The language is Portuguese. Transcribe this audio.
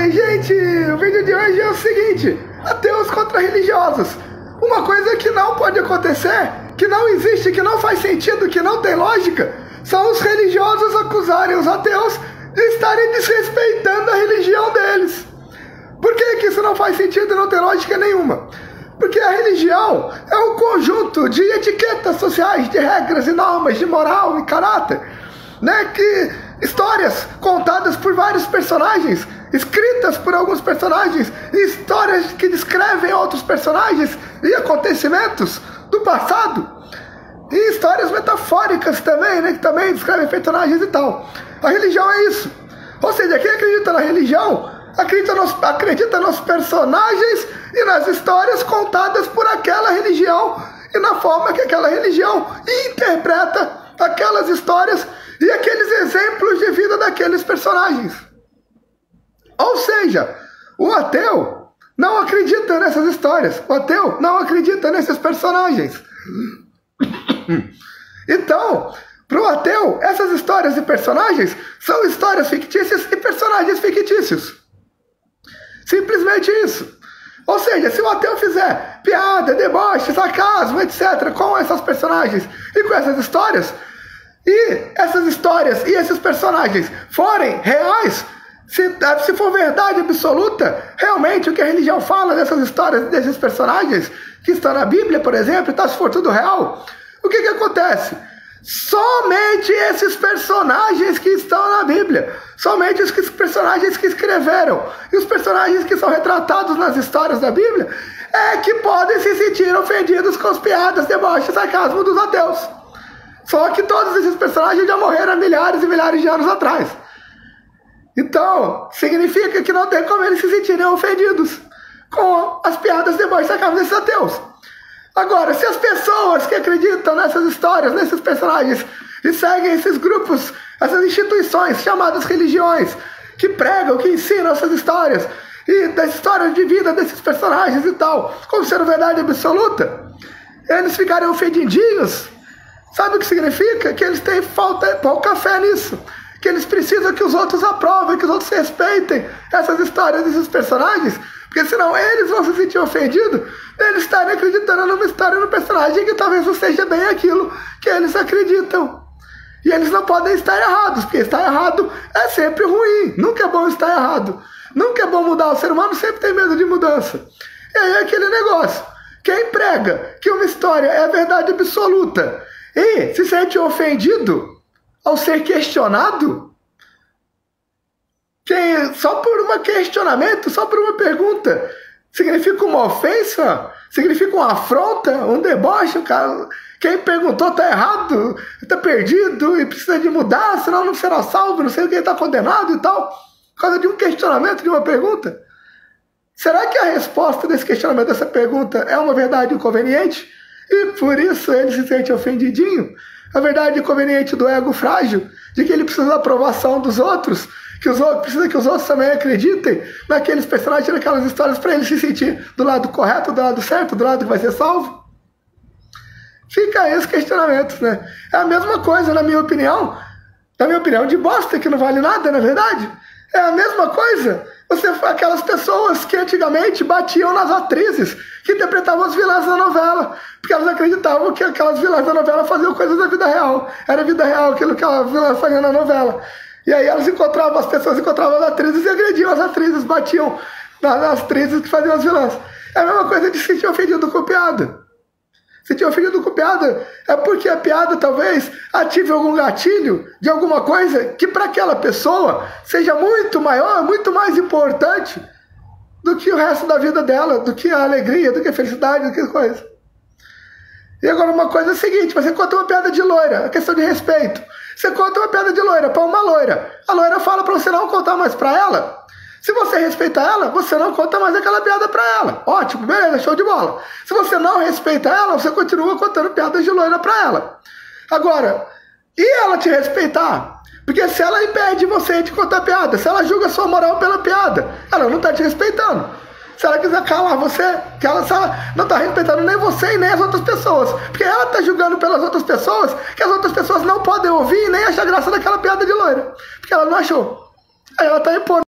Oi, gente! O vídeo de hoje é o seguinte: ateus contra religiosos. Uma coisa que não pode acontecer, que não existe, que não faz sentido, que não tem lógica, são os religiosos acusarem os ateus de estarem desrespeitando a religião deles. Por que isso não faz sentido e não tem lógica nenhuma? Porque a religião é um conjunto de etiquetas sociais, de regras e normas, de moral e caráter, né? Que histórias contadas por vários personagens, escritas por alguns personagens, histórias que descrevem outros personagens e acontecimentos do passado, e histórias metafóricas também, né? Que também descrevem personagens e tal. A religião é isso. Ou seja, quem acredita na religião acredita nos personagens e nas histórias contadas por aquela religião e na forma que aquela religião interpreta aquelas histórias e aqueles exemplos de vida daqueles personagens. Ou seja, o ateu não acredita nessas histórias, o ateu não acredita nesses personagens. Então, para o ateu, essas histórias e personagens são histórias fictícias e personagens fictícios. Simplesmente isso. Ou seja, se o ateu fizer piada, deboche, sarcasmo, etc., com essas personagens e com essas histórias, e essas histórias e esses personagens forem reais, se for verdade absoluta, realmente o que a religião fala dessas histórias, desses personagens que estão na Bíblia, por exemplo, se for tudo real, o que acontece? Somente esses personagens que estão na Bíblia, somente os personagens que escreveram e os personagens que são retratados nas histórias da Bíblia é que podem se sentir ofendidos com as piadas, deboches, sarcasmo dos ateus. Só que todos esses personagens já morreram há milhares e milhares de anos atrás. Então, significa que não tem como eles se sentirem ofendidos com as piadas, deboches, sarcasmo desses ateus. Agora, se as pessoas que acreditam nessas histórias, nesses personagens, e seguem esses grupos, essas instituições chamadas religiões, que pregam, que ensinam essas histórias, e das histórias de vida desses personagens e tal, como sendo verdade absoluta, eles ficarem ofendidinhos, sabe o que significa? Que eles têm pouca fé nisso, que eles precisam que os outros aprovem, que os outros respeitem essas histórias desses personagens, porque senão eles vão se sentir ofendidos, eles estarem acreditando numa história, num personagem que talvez não seja bem aquilo que eles acreditam. E eles não podem estar errados, porque estar errado é sempre ruim, nunca é bom estar errado, nunca é bom mudar, o ser humano sempre tem medo de mudança. E aí é aquele negócio, quem prega que uma história é verdade absoluta e se sente ofendido ao ser questionado, só por um questionamento, só por uma pergunta, significa uma ofensa? Significa uma afronta? Um deboche? Quem perguntou está errado, está perdido e precisa de mudar, senão não será salvo, não sei o que, está condenado e tal, por causa de um questionamento, de uma pergunta? Será que a resposta desse questionamento, dessa pergunta, é uma verdade inconveniente? E por isso ele se sente ofendidinho? A verdade inconveniente do ego frágil, de que ele precisa da aprovação dos outros, precisa que os outros também acreditem naqueles personagens, naquelas histórias, para ele se sentir do lado correto, do lado certo, do lado que vai ser salvo? Fica aí os questionamentos, né? É a mesma coisa, na minha opinião, de bosta, que não vale nada, na verdade. É a mesma coisa, aquelas pessoas que antigamente batiam nas atrizes que interpretavam as vilãs da novela, porque elas acreditavam que aquelas vilãs da novela faziam coisas da vida real. Era a vida real aquilo que a vilã fazia na novela. E aí as pessoas encontravam as atrizes e agrediam as atrizes, batiam nas atrizes que faziam as vilãs. É a mesma coisa de se sentir ofendido com piada. Se sentir ofendido com piada é porque a piada talvez ative algum gatilho de alguma coisa que para aquela pessoa seja muito maior, muito mais importante do que o resto da vida dela, do que a alegria, do que a felicidade, do que a coisa. E agora uma coisa é a seguinte, você conta uma piada de loira, a questão de respeito. Você conta uma piada de loira para uma loira. A loira fala para você não contar mais para ela. Se você respeita ela, você não conta mais aquela piada para ela. Ótimo, beleza, show de bola. Se você não respeita ela, você continua contando piadas de loira para ela. Agora, e ela te respeitar? Porque se ela impede você de contar piada, se ela julga sua moral pela piada, ela não está te respeitando. Se ela quiser calar você, se ela não está respeitando nem você e nem as outras pessoas. Porque ela está julgando pelas outras pessoas, que as outras pessoas não podem ouvir e nem achar graça daquela piada de loira. Porque ela não achou. Aí ela está impondo.